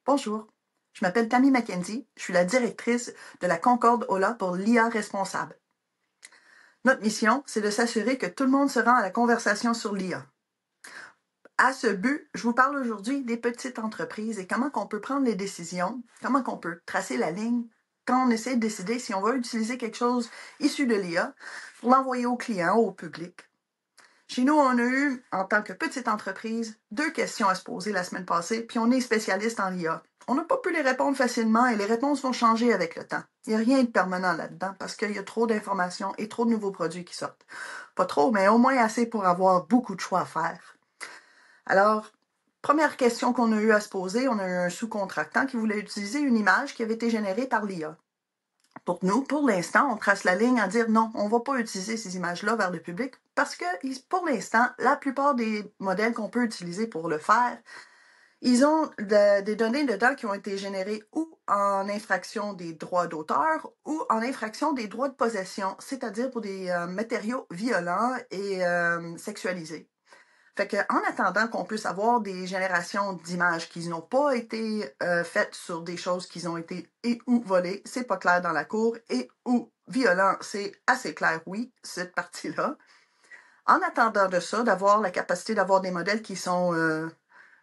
Bonjour, je m'appelle Tammy McKenzie, je suis la directrice de la Concorde Ola pour l'IA responsable. Notre mission, c'est de s'assurer que tout le monde se rend à la conversation sur l'IA. À ce but, je vous parle aujourd'hui des petites entreprises et comment on peut prendre les décisions, comment on peut tracer la ligne quand on essaie de décider si on va utiliser quelque chose issu de l'IA pour l'envoyer aux clients ou au public. Chez nous, on a eu, en tant que petite entreprise, 2 questions à se poser la semaine passée, puis on est spécialiste en IA. On n'a pas pu les répondre facilement et les réponses vont changer avec le temps. Il n'y a rien de permanent là-dedans parce qu'il y a trop d'informations et trop de nouveaux produits qui sortent. Pas trop, mais au moins assez pour avoir beaucoup de choix à faire. Alors, première question qu'on a eu à se poser, on a eu un sous-contractant qui voulait utiliser une image qui avait été générée par l'IA. Pour nous, pour l'instant, on trace la ligne à dire non, on ne va pas utiliser ces images-là vers le public parce que, pour l'instant, la plupart des modèles qu'on peut utiliser pour le faire, ils ont des données dedans qui ont été générées ou en infraction des droits d'auteur ou en infraction des droits de possession, c'est-à-dire pour des matériaux violents et sexualisés. Fait que, en attendant qu'on puisse avoir des générations d'images qui n'ont pas été faites sur des choses qui ont été et ou volées, c'est pas clair dans la cour, et ou violent, c'est assez clair, oui, cette partie-là. En attendant de ça, d'avoir la capacité d'avoir des modèles qui sont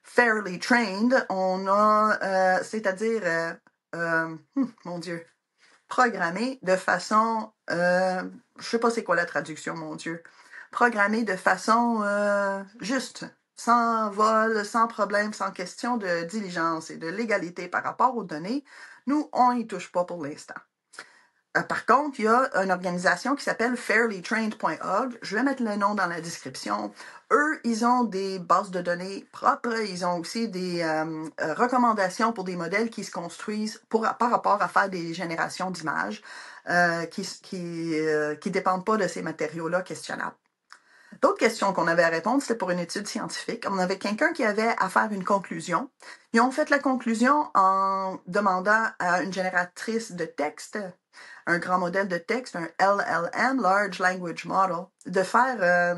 fairly trained, on a, c'est-à-dire, mon Dieu, programmés de façon, je sais pas c'est quoi la traduction, mon Dieu, programmés de façon juste, sans vol, sans problème, sans question de diligence et de légalité par rapport aux données. Nous, on n'y touche pas pour l'instant. Par contre, il y a une organisation qui s'appelle fairlytrained.org. Je vais mettre le nom dans la description. Eux, ils ont des bases de données propres. Ils ont aussi des recommandations pour des modèles qui se construisent par rapport à faire des générations d'images qui dépendent pas de ces matériaux-là questionnables. D'autres questions qu'on avait à répondre, c'était pour une étude scientifique. On avait quelqu'un qui avait à faire une conclusion. Ils ont fait la conclusion en demandant à une génératrice de texte, un grand modèle de texte, un LLM, Large Language Model, de faire,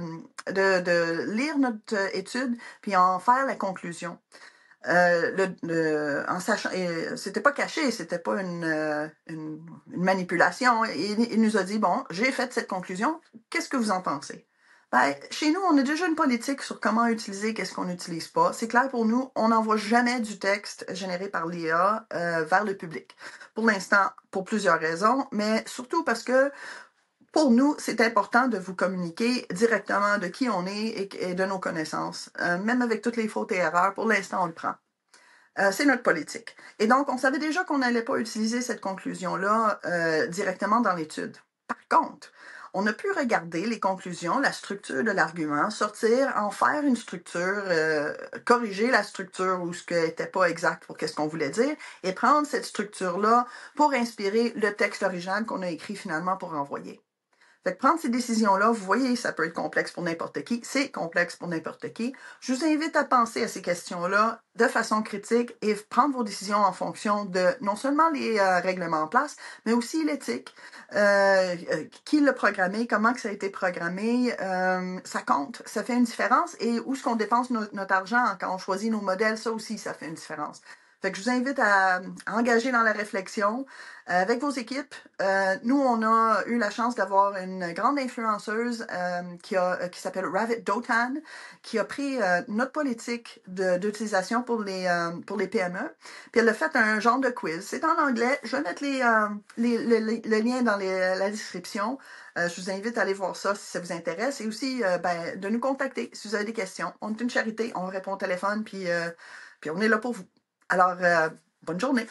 de lire notre étude puis en faire la conclusion. En sachant, c'était pas caché, c'était pas une manipulation. Il nous a dit, bon, j'ai fait cette conclusion, qu'est-ce que vous en pensez? Ben, chez nous, on a déjà une politique sur comment utiliser, qu'est-ce qu'on n'utilise pas. C'est clair pour nous, on n'envoie jamais du texte généré par l'IA vers le public. Pour l'instant, pour plusieurs raisons, mais surtout parce que pour nous, c'est important de vous communiquer directement de qui on est et de nos connaissances. Même avec toutes les fautes et erreurs, pour l'instant, on le prend. C'est notre politique. Et donc, on savait déjà qu'on n'allait pas utiliser cette conclusion-là directement dans l'étude. Par contre, on a pu regarder les conclusions, la structure de l'argument, sortir, en faire une structure, corriger la structure ou ce qui n'était pas exact pour qu'est-ce qu'on voulait dire, et prendre cette structure-là pour inspirer le texte original qu'on a écrit finalement pour envoyer. Fait que prendre ces décisions-là, vous voyez, ça peut être complexe pour n'importe qui. C'est complexe pour n'importe qui. Je vous invite à penser à ces questions-là de façon critique et prendre vos décisions en fonction de non seulement les règlements en place, mais aussi l'éthique. Qui l'a programmé, comment que ça a été programmé, ça compte, ça fait une différence. Et où est-ce qu'on dépense notre argent quand on choisit nos modèles, ça aussi, ça fait une différence. Fait que je vous invite à engager dans la réflexion avec vos équipes. Nous, on a eu la chance d'avoir une grande influenceuse qui s'appelle Ravit Dotan, qui a pris notre politique d'utilisation pour les PME. Puis elle a fait un genre de quiz. C'est en anglais. Je vais mettre le lien dans la description. Je vous invite à aller voir ça si ça vous intéresse. Et aussi de nous contacter si vous avez des questions. On est une charité, on répond au téléphone, puis on est là pour vous. Alors, bonne journée.